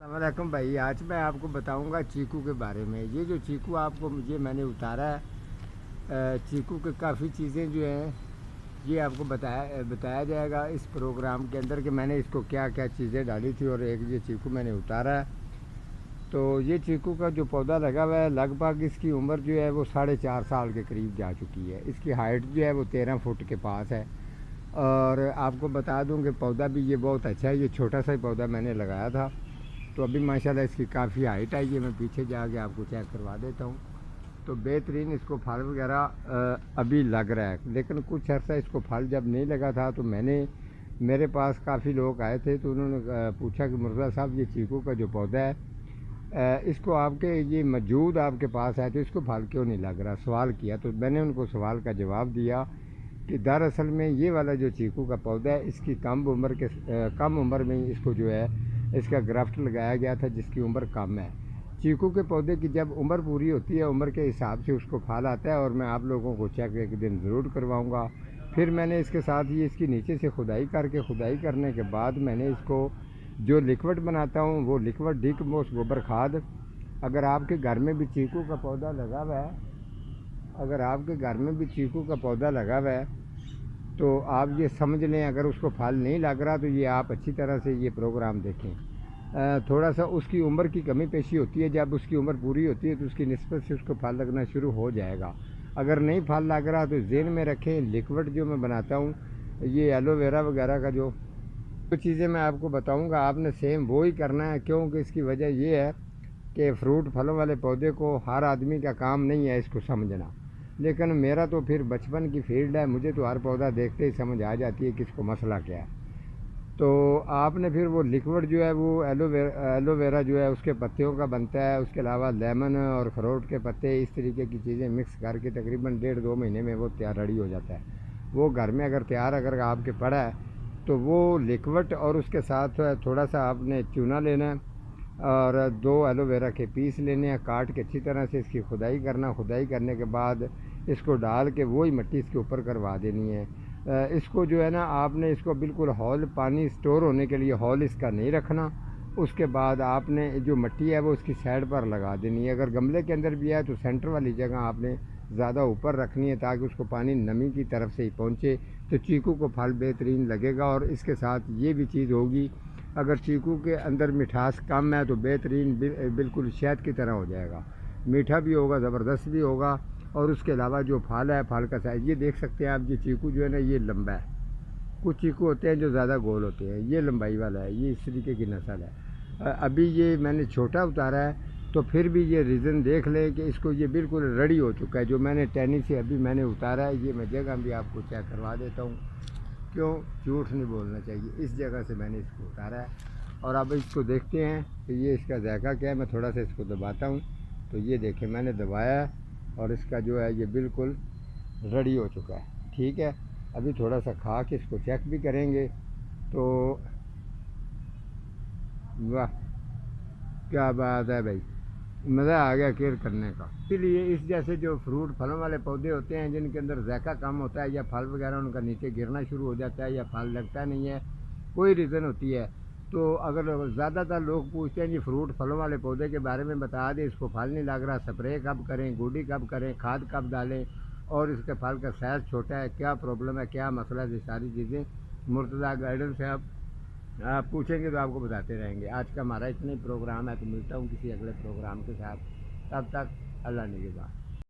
अस्सलाम वालेकुम भाई। आज मैं आपको बताऊंगा चीकू के बारे में। ये जो चीकू आपको मुझे मैंने उतारा है, चीकू के काफ़ी चीज़ें जो हैं ये आपको बताया जाएगा इस प्रोग्राम के अंदर कि मैंने इसको क्या क्या चीज़ें डाली थी और एक ये चीकू मैंने उतारा है। तो ये चीकू का जो पौधा लगा हुआ है, लगभग इसकी उम्र जो है वो 4.5 साल के करीब जा चुकी है। इसकी हाइट जो है वो 13 फुट के पास है। और आपको बता दूं कि पौधा भी ये बहुत अच्छा है। ये छोटा सा ही पौधा मैंने लगाया था, तो अभी माशाल्लाह इसकी काफ़ी हाइट आई है। मैं पीछे जाके आपको चेक करवा देता हूँ। तो बेहतरीन इसको फल वगैरह अभी लग रहा है, लेकिन कुछ अर्सा इसको फल जब नहीं लगा था तो मेरे पास काफ़ी लोग आए थे, तो उन्होंने पूछा कि मुर्जा साहब ये चीकू का जो पौधा है इसको आपके ये मौजूद आपके पास है तो इसको फल क्यों नहीं लग रहा, सवाल किया। तो मैंने उनको सवाल का जवाब दिया कि दरअसल में ये वाला जो चीकू का पौधा है इसकी कम उम्र में ही इसको जो है इसका ग्राफ्ट लगाया गया था, जिसकी उम्र कम है। चीकू के पौधे की जब उम्र पूरी होती है, उम्र के हिसाब से उसको फल आता है, और मैं आप लोगों को चेक एक दिन ज़रूर करवाऊँगा। फिर मैंने इसके साथ ये इसकी नीचे से खुदाई करने के बाद मैंने इसको जो लिक्विड बनाता हूँ वो लिक्विड डीकम्पोस्ट गोबर खाद। अगर आपके घर में भी चीकू का पौधा लगा हुआ है अगर आपके घर में भी चीकू का पौधा लगा हुआ है तो आप ये समझ लें, अगर उसको फल नहीं लग रहा तो ये आप अच्छी तरह से ये प्रोग्राम देखें। थोड़ा सा उसकी उम्र की कमी पेशी होती है, जब उसकी उम्र पूरी होती है तो उसकी निस्बत से उसको फल लगना शुरू हो जाएगा। अगर नहीं फल लग रहा तो ज़हन में रखें, लिक्विड जो मैं बनाता हूँ ये एलोवेरा वगैरह का जो चीज़ें मैं आपको बताऊँगा, आपने सेम वो ही करना है। क्योंकि इसकी वजह ये है कि फ्रूट फलों वाले पौधे को हर आदमी का काम नहीं है इसको समझना, लेकिन मेरा तो फिर बचपन की फील्ड है, मुझे तो हर पौधा देखते ही समझ आ जाती है कि इसको मसला क्या है। तो आपने फिर वो लिक्विड जो है वो एलोवेरा जो है उसके पत्तियों का बनता है, उसके अलावा लेमन और अखरोट के पत्ते, इस तरीके की चीज़ें मिक्स करके तकरीबन 1.5-2 महीने में वो तैयार रेडी हो जाता है। वो घर में अगर आपके पड़ा है तो वो लिक्विड और उसके साथ थोड़ा सा आपने चूना लेना है और 2 एलोवेरा के पीस लेने हैं, काट के अच्छी तरह से इसकी खुदाई करने के बाद इसको डाल के वही मिट्टी इसके ऊपर करवा देनी है। इसको जो है ना, आपने इसको बिल्कुल हॉल पानी स्टोर होने के लिए हॉल इसका नहीं रखना। उसके बाद आपने जो मिट्टी है वो इसकी साइड पर लगा देनी है। अगर गमले के अंदर भी है तो सेंटर वाली जगह आपने ज़्यादा ऊपर रखनी है ताकि उसको पानी नमी की तरफ से ही पहुँचे, तो चीकू को फल बेहतरीन लगेगा। और इसके साथ ये भी चीज़ होगी, अगर चीकू के अंदर मिठास कम है तो बेहतरीन बिल्कुल शहद की तरह हो जाएगा, मीठा भी होगा, ज़बरदस्त भी होगा। और उसके अलावा जो फल है, फल का साइज़ ये देख सकते हैं आप। ये चीकू जो है ना ये लंबा है, कुछ चीकू होते हैं जो ज़्यादा गोल होते हैं, ये लंबाई वाला है, ये इस तरीके की नस्ल है। अभी ये मैंने छोटा उतारा है तो फिर भी ये रीज़न देख लें कि इसको ये बिल्कुल रेडी हो चुका है। जो मैंने टहनी से अभी मैंने उतारा है, ये मैं जगह भी आपको चेक करवा देता हूँ, क्यों झूठ नहीं बोलना चाहिए। इस जगह से मैंने इसको उतारा है और अब इसको देखते हैं कि ये इसका जायका क्या है। मैं थोड़ा सा इसको दबाता हूँ तो ये देखें मैंने दबाया है और इसका जो है ये बिल्कुल रेडी हो चुका है। ठीक है, अभी थोड़ा सा खा के इसको चेक भी करेंगे। तो वाह क्या बात है भाई, मज़ा आ गया केयर करने का। इसीलिए इस जैसे जो फ्रूट फलों वाले पौधे होते हैं जिनके अंदर जायका कम होता है या फल वगैरह उनका नीचे गिरना शुरू हो जाता है या फल लगता नहीं है, कोई रीज़न होती है, तो अगर ज़्यादातर लोग पूछते हैं जी फ्रूट फलों वाले पौधे के बारे में बता दें, इसको फल नहीं लग रहा, स्प्रे कब करें, गोडी कब करें, खाद कब डालें, और इसके फल का साइज़ छोटा है, क्या प्रॉब्लम है, क्या मसला है, ये सारी चीज़ें मुर्तज़ा गार्डन से आप पूछेंगे तो आपको बताते रहेंगे। आज का हमारा इतना ही प्रोग्राम है, तो मिलता हूँ किसी अगले प्रोग्राम के साथ। तब तक अल्लाह निगहबान।